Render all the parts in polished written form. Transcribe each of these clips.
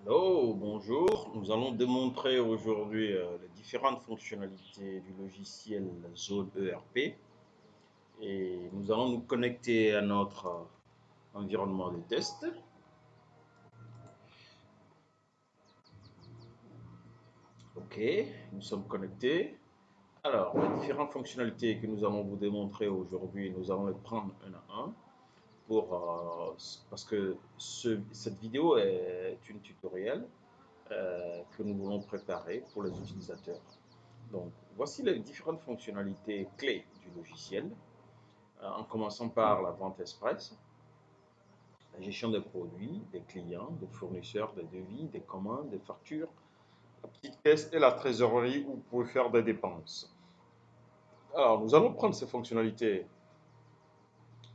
Hello, bonjour. Nous allons démontrer aujourd'hui les différentes fonctionnalités du logiciel Zone ERP et nous allons nous connecter à notre environnement de test. Ok, nous sommes connectés. Alors, les différentes fonctionnalités que nous allons vous démontrer aujourd'hui, nous allons les prendre un à un parce que cette vidéo est une tutoriel que nous voulons préparer pour les utilisateurs. Donc, voici les différentes fonctionnalités clés du logiciel, en commençant par la vente express, la gestion des produits, des clients, des fournisseurs, des devis, des commandes, des factures, la petite caisse et la trésorerie où vous pouvez faire des dépenses. Alors, nous allons prendre ces fonctionnalités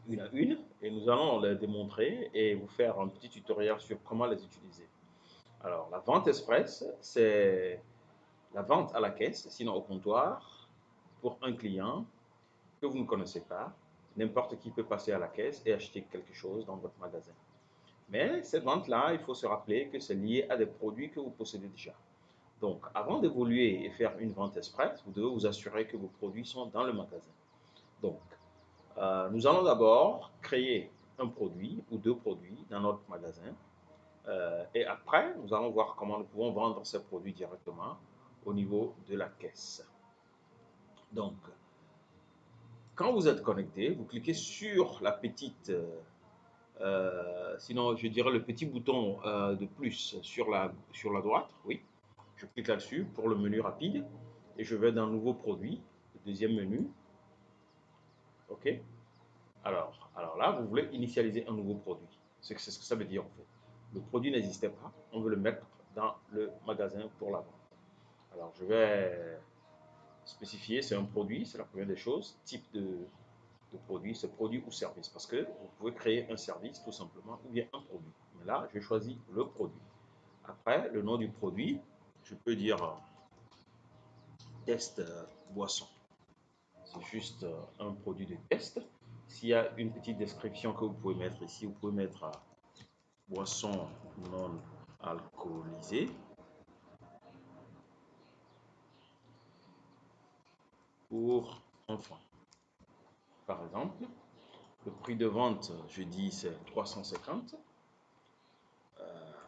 une à une et nous allons les démontrer et vous faire un petit tutoriel sur comment les utiliser. Alors, la vente express, c'est la vente à la caisse, sinon au comptoir, pour un client que vous ne connaissez pas. N'importe qui peut passer à la caisse et acheter quelque chose dans votre magasin. Mais cette vente-là, il faut se rappeler que c'est lié à des produits que vous possédez déjà. Donc, avant d'évoluer et faire une vente express, vous devez vous assurer que vos produits sont dans le magasin. Donc, nous allons d'abord créer un produit ou deux produits dans notre magasin. Et après, nous allons voir comment nous pouvons vendre ces produits directement au niveau de la caisse. Donc, quand vous êtes connecté, vous cliquez sur la petite, sinon je dirais le petit bouton de plus sur la droite, oui. Je clique là-dessus pour le menu rapide et je vais dans Nouveau produit, le deuxième menu. OK. Alors là, vous voulez initialiser un nouveau produit. C'est ce que ça veut dire en fait. Le produit n'existait pas, on veut le mettre dans le magasin pour la vente. Alors je vais spécifier, c'est un produit, c'est la première des choses, type de produit, c'est produit ou service. Parce que vous pouvez créer un service tout simplement ou bien un produit. Mais là, je choisis le produit. Après, le nom du produit, je peux dire test boisson. C'est juste un produit de test. S'il y a une petite description que vous pouvez mettre ici, vous pouvez mettre boisson non alcoolisée pour enfants. Par exemple, le prix de vente, je dis, c'est 350.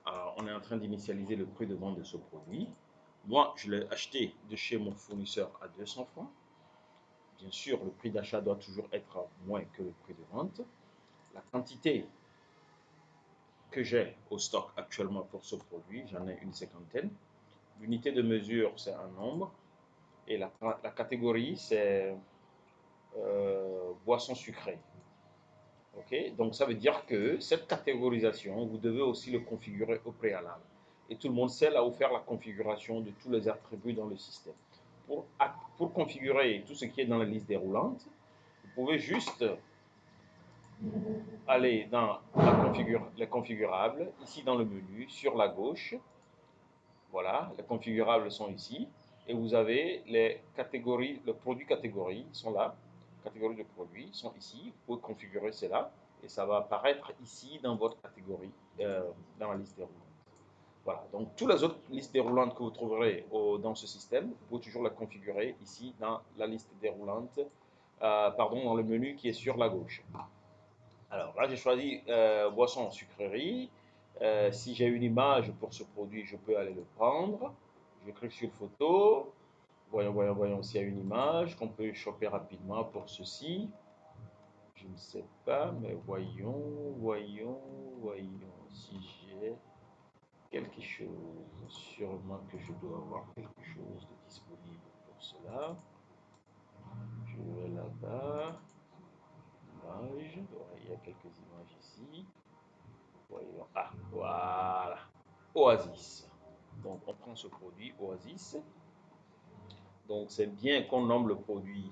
Alors, on est en train d'initialiser le prix de vente de ce produit. Moi, je l'ai acheté de chez mon fournisseur à 200 francs. Bien sûr, le prix d'achat doit toujours être moins que le prix de vente. La quantité que j'ai au stock actuellement pour ce produit, j'en ai une cinquantaine. L'unité de mesure, c'est un nombre. Et la catégorie, c'est boisson sucrée. Ok, donc ça veut dire que cette catégorisation, vous devez aussi le configurer au préalable. Et tout le monde sait là où faire la configuration de tous les attributs dans le système. Pour configurer tout ce qui est dans la liste déroulante, vous pouvez juste aller dans les configurables, ici dans le menu, sur la gauche. Voilà, les configurables sont ici. Et vous avez les catégories, les produits catégories sont là. Catégories de produits sont ici. Vous pouvez configurer cela et ça va apparaître ici dans votre catégorie, dans la liste déroulante. Voilà, donc toutes les autres listes déroulantes que vous trouverez dans ce système, vous pouvez toujours les configurer ici dans la liste déroulante, pardon, dans le menu qui est sur la gauche. Alors là, j'ai choisi boisson sucrerie. Si j'ai une image pour ce produit, je peux aller le prendre. Je clique sur photo. Voyons s'il y a une image qu'on peut choper rapidement pour ceci. Je ne sais pas, mais voyons si j'ai quelque chose. Sûrement que je dois avoir quelque chose de disponible pour cela. Je vais là-bas. Image. Ouais, il y a quelques images ici. Voyons. Ah, voilà. Oasis. Donc, on prend ce produit Oasis. Donc, c'est bien qu'on nomme le produit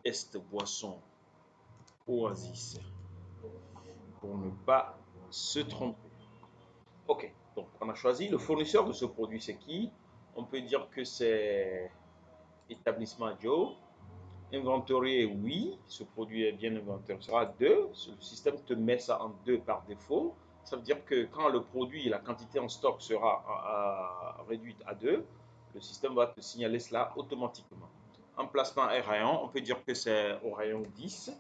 Est Boisson Oasis pour ne pas se tromper. Ok, donc on a choisi le fournisseur de ce produit, c'est qui? On peut dire que c'est Établissement Joe. Inventorié, oui, ce produit est bien inventorié. Ce sera deux. Le système te met ça en deux par défaut. Ça veut dire que quand le produit, la quantité en stock sera réduite à 2, le système va te signaler cela automatiquement. Emplacement et rayon, on peut dire que c'est au rayon 10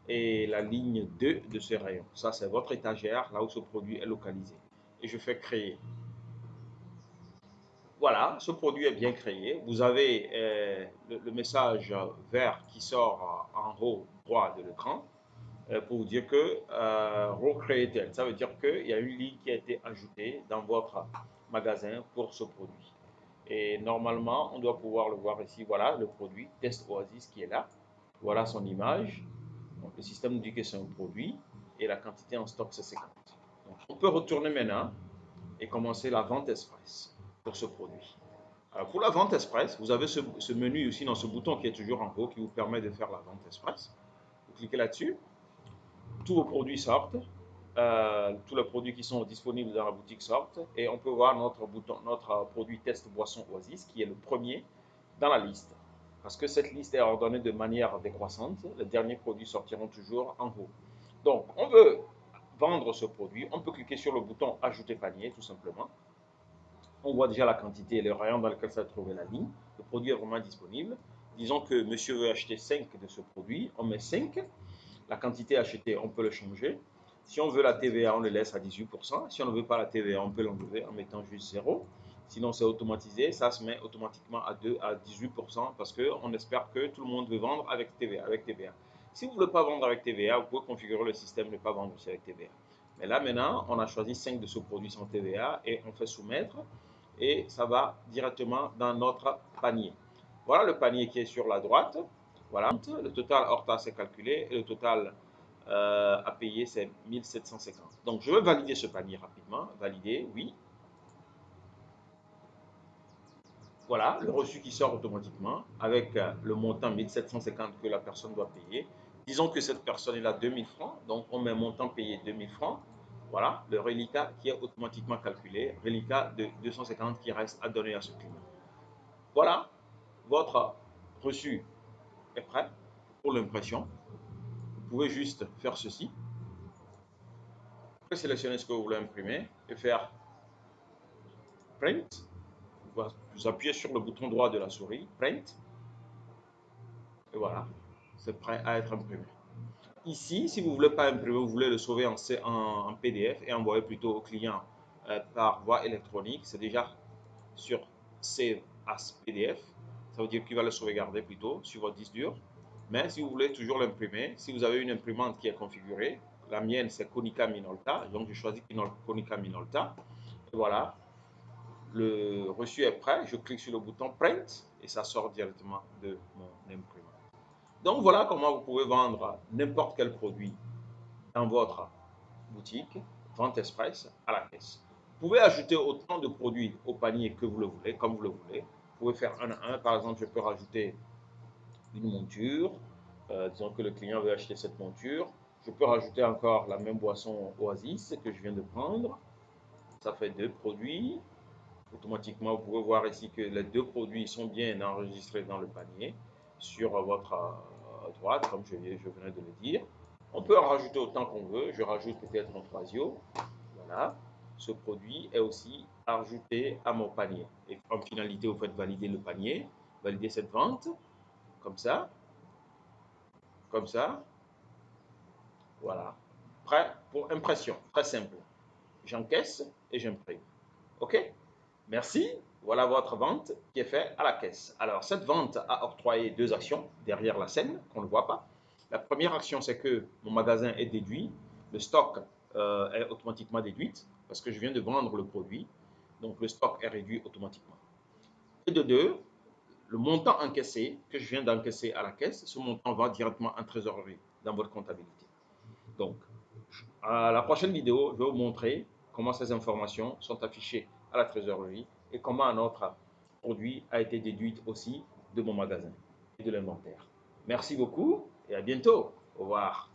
et la ligne 2 de ce rayon. Ça, c'est votre étagère, là où ce produit est localisé. Et je fais créer. Voilà, ce produit est bien créé. Vous avez le message vert qui sort en haut droit de l'écran pour vous dire que recreated. Ça veut dire qu'il y a une ligne qui a été ajoutée dans votre magasin pour ce produit. Et normalement, on doit pouvoir le voir ici. Voilà le produit Test Oasis qui est là. Voilà son image. Donc, le système nous dit que c'est un produit et la quantité en stock, c'est 50. Donc, on peut retourner maintenant et commencer la vente express pour ce produit. Alors, pour la vente express, vous avez ce menu aussi dans ce bouton qui est toujours en haut qui vous permet de faire la vente express. Vous cliquez là-dessus, tous vos produits sortent, tous les produits qui sont disponibles dans la boutique sortent et on peut voir notre produit test boisson Oasis qui est le premier dans la liste. Parce que cette liste est ordonnée de manière décroissante, les derniers produits sortiront toujours en haut. Donc, on veut vendre ce produit, on peut cliquer sur le bouton ajouter panier tout simplement. On voit déjà la quantité et le rayon dans lequel ça trouvé la ligne. Le produit est vraiment disponible. Disons que monsieur veut acheter 5 de ce produit, on met 5. La quantité achetée, on peut le changer. Si on veut la TVA, on le laisse à 18%. Si on ne veut pas la TVA, on peut l'enlever en mettant juste 0. Sinon, c'est automatisé. Ça se met automatiquement à 18% parce qu'on espère que tout le monde veut vendre avec TVA. Si vous ne voulez pas vendre avec TVA, vous pouvez configurer le système ne pas vendre aussi avec TVA. Mais là, maintenant, on a choisi 5 de ce produit sans TVA et on fait soumettre et ça va directement dans notre panier. Voilà le panier qui est sur la droite. Voilà, le total hors taxe est calculé et le total à payer c'est 1750. Donc je vais valider ce panier rapidement. Valider, oui. Voilà, le reçu qui sort automatiquement avec le montant 1750 que la personne doit payer. Disons que cette personne est à 2000 francs, donc on met montant payé 2000 francs. Voilà, le reliquat qui est automatiquement calculé, reliquat de 250 qui reste à donner à ce client. Voilà, votre reçu est prêt pour l'impression. Vous pouvez juste faire ceci. Vous pouvez sélectionner ce que vous voulez imprimer et faire Print. Vous appuyez sur le bouton droit de la souris, Print. Et voilà, c'est prêt à être imprimé. Ici, si vous ne voulez pas imprimer, vous voulez le sauver en PDF et envoyer plutôt au client par voie électronique, c'est déjà sur Save as PDF. Ça veut dire qu'il va le sauvegarder plutôt sur votre disque dur. Mais si vous voulez toujours l'imprimer, si vous avez une imprimante qui est configurée, la mienne c'est Konica Minolta, donc je choisis Konica Minolta. Et voilà, le reçu est prêt, je clique sur le bouton Print et ça sort directement de mon imprimante. Donc voilà comment vous pouvez vendre n'importe quel produit dans votre boutique, vente express à la caisse. Vous pouvez ajouter autant de produits au panier que vous le voulez, comme vous le voulez. Vous pouvez faire un à un. Par exemple, je peux rajouter une monture. Disons que le client veut acheter cette monture. Je peux rajouter encore la même boisson Oasis que je viens de prendre. Ça fait 2 produits. Automatiquement, vous pouvez voir ici que les 2 produits sont bien enregistrés dans le panier sur votre droite, comme je venais de le dire. On peut en rajouter autant qu'on veut. Je rajoute peut-être un troisième. Voilà. Ce produit est aussi ajouté à mon panier. Et en finalité, vous faites valider le panier, valider cette vente, comme ça, comme ça. Voilà. Prêt pour impression. Très simple. J'encaisse et j'imprime. OK? Merci. Voilà votre vente qui est faite à la caisse. Alors, cette vente a octroyé 2 actions derrière la scène qu'on ne voit pas. La première action, c'est que mon magasin est déduit. Le stock est automatiquement déduit parce que je viens de vendre le produit. Donc, le stock est réduit automatiquement. Et de 2, le montant encaissé que je viens d'encaisser à la caisse, ce montant va directement en trésorerie dans votre comptabilité. Donc, à la prochaine vidéo, je vais vous montrer comment ces informations sont affichées à la trésorerie et comment un autre produit a été déduit aussi de mon magasin et de l'inventaire. Merci beaucoup et à bientôt. Au revoir.